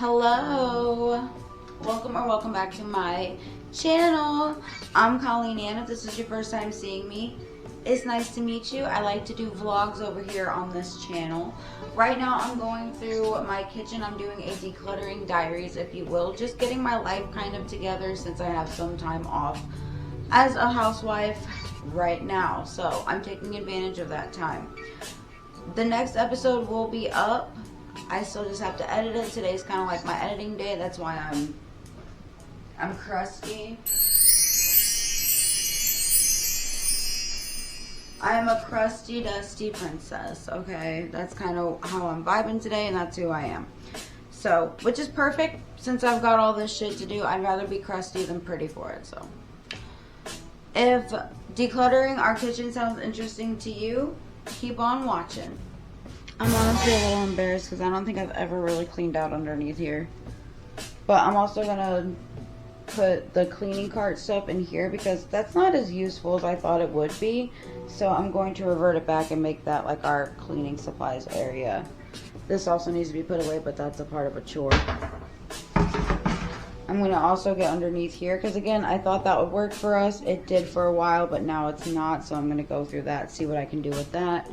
Hello, welcome back to my channel. I'm Colleen Ann. If this is your first time seeing me, it's nice to meet you. I like to do vlogs over here on this channel. Right now I'm going through my kitchen. I'm doing a decluttering diaries, if you will, just getting my life kind of together since I have some time off as a housewife right now, so I'm taking advantage of that time. The next episode will be up. I still just have to edit it. Today's kind of like my editing day. That's why I'm crusty. I am a crusty, dusty princess, okay? That's kind of how I'm vibing today, and that's who I am. So, which is perfect, since I've got all this shit to do. I'd rather be crusty than pretty for it, so. If decluttering our kitchen sounds interesting to you, keep on watching. I'm honestly a little embarrassed because I don't think I've ever really cleaned out underneath here. But I'm also going to put the cleaning cart stuff in here because that's not as useful as I thought it would be. So I'm going to revert it back and make that like our cleaning supplies area. This also needs to be put away, but that's a part of a chore. I'm going to also get underneath here because, again, I thought that would work for us. It did for a while, but now it's not. So I'm going to go through that, see what I can do with that.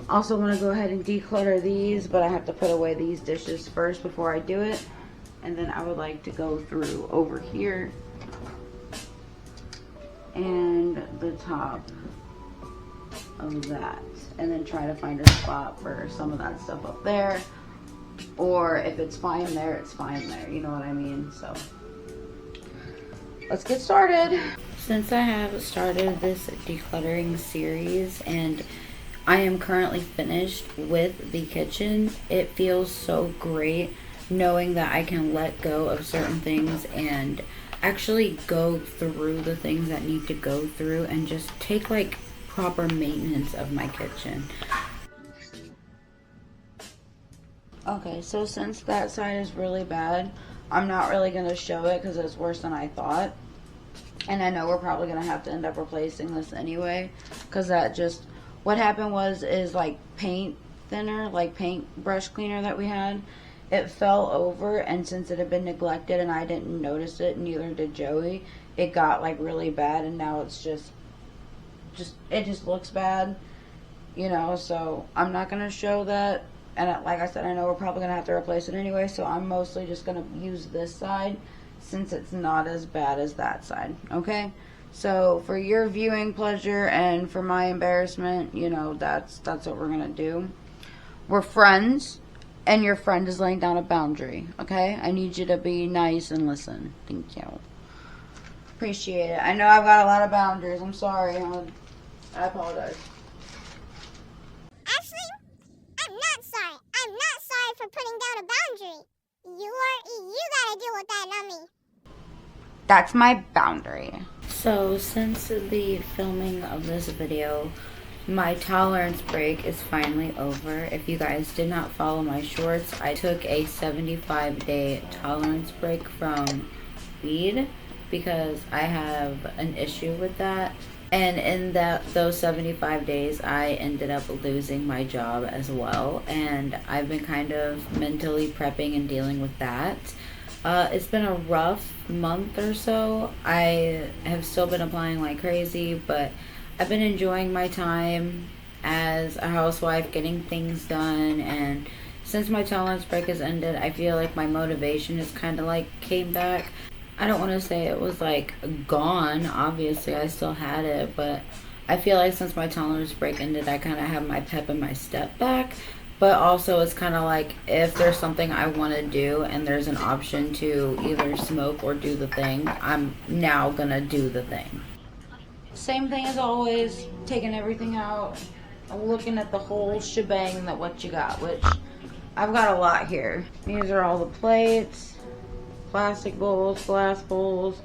Also want to go ahead and declutter these, but I have to put away these dishes first before I do it. And then I would like to go through over here and the top of that. And then try to find a spot for some of that stuff up there. Or if it's fine there, it's fine there. You know what I mean? So let's get started. Since I have started this decluttering series and I am currently finished with the kitchen, it feels so great knowing that I can let go of certain things and actually go through the things that need to go through and just take like proper maintenance of my kitchen. Okay, so since that side is really bad, I'm not really going to show it because it's worse than I thought. And I know we're probably going to have to end up replacing this anyway because that just... what happened is like paint thinner, like paint brush cleaner that we had, it fell over, and since it had been neglected and I didn't notice it, neither did Joey, it got like really bad, and now it's just it just looks bad, you know. So I'm not going to show that, and like I said, I know we're probably going to have to replace it anyway, so I'm mostly just going to use this side since it's not as bad as that side, okay? So for your viewing pleasure and for my embarrassment, you know, that's what we're going to do. We're friends, and your friend is laying down a boundary, okay? I need you to be nice and listen. Thank you. Appreciate it. I know I've got a lot of boundaries. I'm sorry. I apologize. Actually, I'm not sorry. I'm not sorry for putting down a boundary. You gotta deal with that, not me. That's my boundary. So since the filming of this video, my tolerance break is finally over. If you guys did not follow my shorts, I took a 75-day tolerance break from weed because I have an issue with that. And in those 75 days, I ended up losing my job as well. And I've been kind of mentally prepping and dealing with that. It's been a rough month or so. I have still been applying like crazy, but I've been enjoying my time as a housewife, getting things done, and since my tolerance break has ended, I feel like my motivation has kind of like came back. I don't want to say it was like gone, obviously I still had it, but I feel like since my tolerance break ended, I kind of have my pep and my step back. But also it's kind of like if there's something I want to do and there's an option to either smoke or do the thing, I'm now gonna do the thing. Same thing as always, taking everything out, looking at the whole shebang that what you got, which I've got a lot here. These are all the plates, plastic bowls, glass bowls,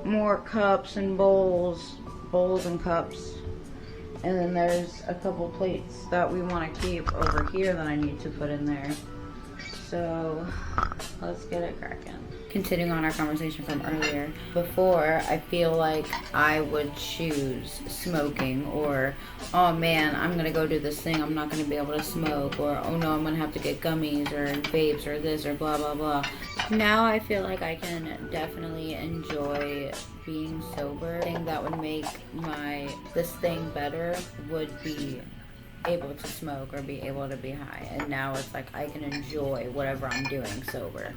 more cups and bowls and cups. And then there's a couple plates that we want to keep over here that I need to put in there. So let's get it cracking. Continuing on our conversation from earlier, before I feel like I would choose smoking, or oh man, I'm gonna go do this thing, I'm not gonna be able to smoke, or oh no, I'm gonna have to get gummies or vapes or this or blah blah blah. Now I feel like I can definitely enjoy being sober. The thing that would make this thing better would be able to smoke or be able to be high, and now it's like I can enjoy whatever I'm doing sober.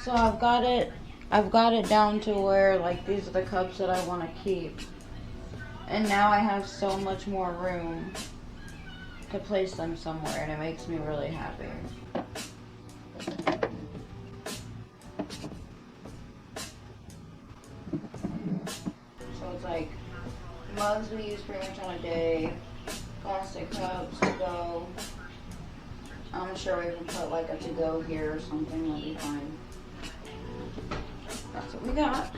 So I've got it down to where like these are the cups that I want to keep, and now I have so much more room to place them somewhere, and it makes me really happy. So it's like mugs we use pretty much on a day, plastic cups to go. I'm sure we can put like a to go here or something, that'll be fine. That's what we got.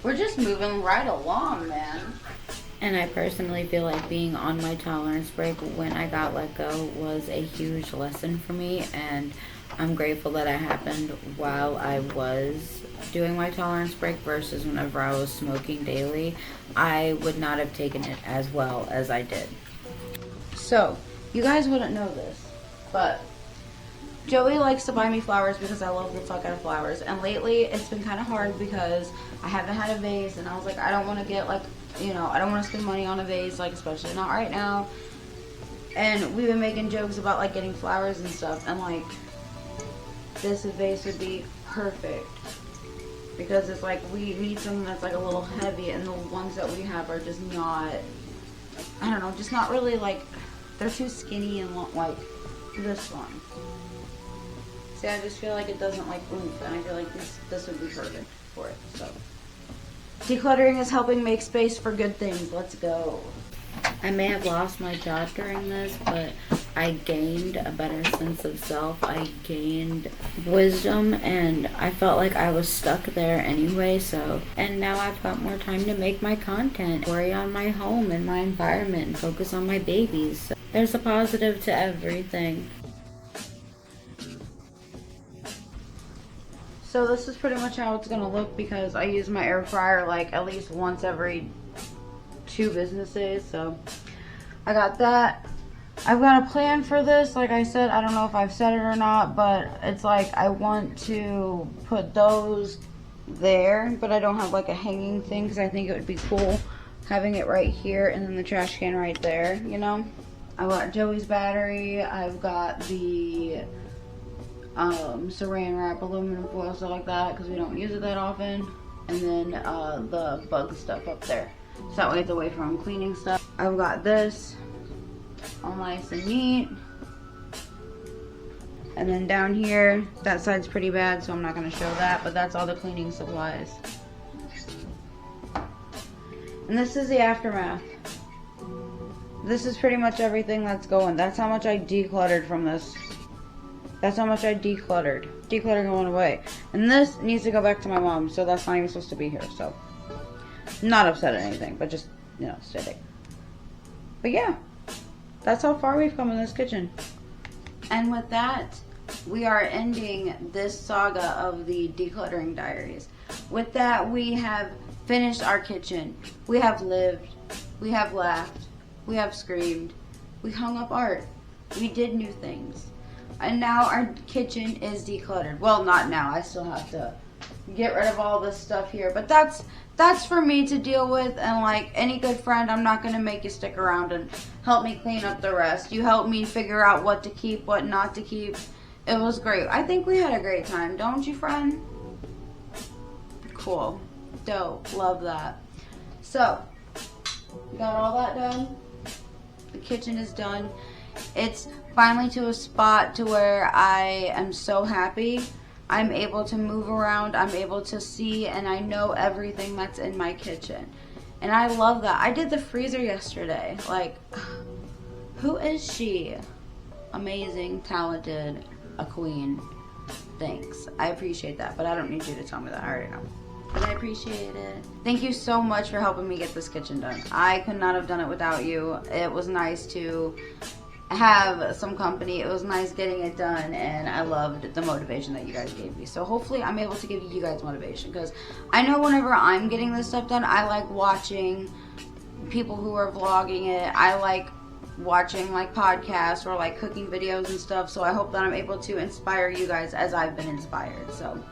We're just moving right along, man. And I personally feel like being on my tolerance break when I got let go was a huge lesson for me, and I'm grateful that it happened while I was doing my tolerance break versus whenever I was smoking daily. I would not have taken it as well as I did. So, you guys wouldn't know this, but Joey likes to buy me flowers because I love the fuck out of flowers. And lately, it's been kind of hard because I haven't had a vase, and I was like, I don't want to get like, you know, I don't want to spend money on a vase, like especially not right now. And we've been making jokes about like getting flowers and stuff, and like this vase would be perfect because it's like we need something that's like a little heavy, and the ones that we have are just not, I don't know, just not really like, they're too skinny and like this one. See, I just feel like it doesn't like oomph, and I feel like this would be perfect for it. So, decluttering is helping make space for good things. Let's go. I may have lost my job during this, but I gained a better sense of self. I gained wisdom, and I felt like I was stuck there anyway. So, and now I've got more time to make my content, worry on my home and my environment, and focus on my babies. So there's a positive to everything. So this is pretty much how it's gonna look because I use my air fryer like at least once every 2 business days. So I got that. I've got a plan for this. Like I said, I don't know if I've said it or not, but it's like I want to put those there, but I don't have like a hanging thing because I think it would be cool having it right here and then the trash can right there, you know? I've got Joey's battery. I've got the saran wrap, aluminum foil, stuff like that, because we don't use it that often. And then the bug stuff up there, so that way it's away from cleaning stuff. I've got this all nice and neat. And then down here, that side's pretty bad, so I'm not going to show that, but that's all the cleaning supplies. And this is the aftermath. This is pretty much everything that's going. That's how much I decluttered from this. That's how much I decluttered. Declutter going away. And this needs to go back to my mom, so that's not even supposed to be here. So, not upset at anything, but just, you know, steady. But yeah, that's how far we've come in this kitchen. And with that, we are ending this saga of the Decluttering Diaries. With that, we have finished our kitchen. We have lived. We have laughed. We have screamed. We hung up art. We did new things. And now our kitchen is decluttered. Well, not now. I still have to get rid of all this stuff here. But that's for me to deal with. And like any good friend, I'm not going to make you stick around and help me clean up the rest. You helped me figure out what to keep, what not to keep. It was great. I think we had a great time. Don't you, friend? Cool. Dope. Love that. So, we got all that done. The kitchen is done. It's finally to a spot to where I am so happy. I'm able to move around, I'm able to see, and I know everything that's in my kitchen. And I love that. I did the freezer yesterday. Like, who is she? Amazing, talented, a queen. Thanks. I appreciate that, but I don't need you to tell me that. I already know. But I appreciate it. Thank you so much for helping me get this kitchen done. I could not have done it without you. It was nice to have some company. It was nice getting it done, and I loved the motivation that you guys gave me. So hopefully I'm able to give you guys motivation, because I know whenever I'm getting this stuff done, I like watching people who are vlogging it. I like watching like podcasts or like cooking videos and stuff. So I hope that I'm able to inspire you guys as I've been inspired. So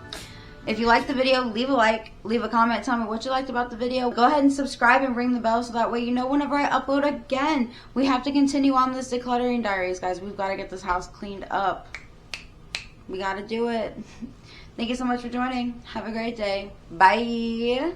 if you liked the video, leave a like, leave a comment, tell me what you liked about the video. Go ahead and subscribe and ring the bell so that way you know whenever I upload again. We have to continue on this decluttering diaries, guys. We've got to get this house cleaned up. We got to do it. Thank you so much for joining. Have a great day. Bye.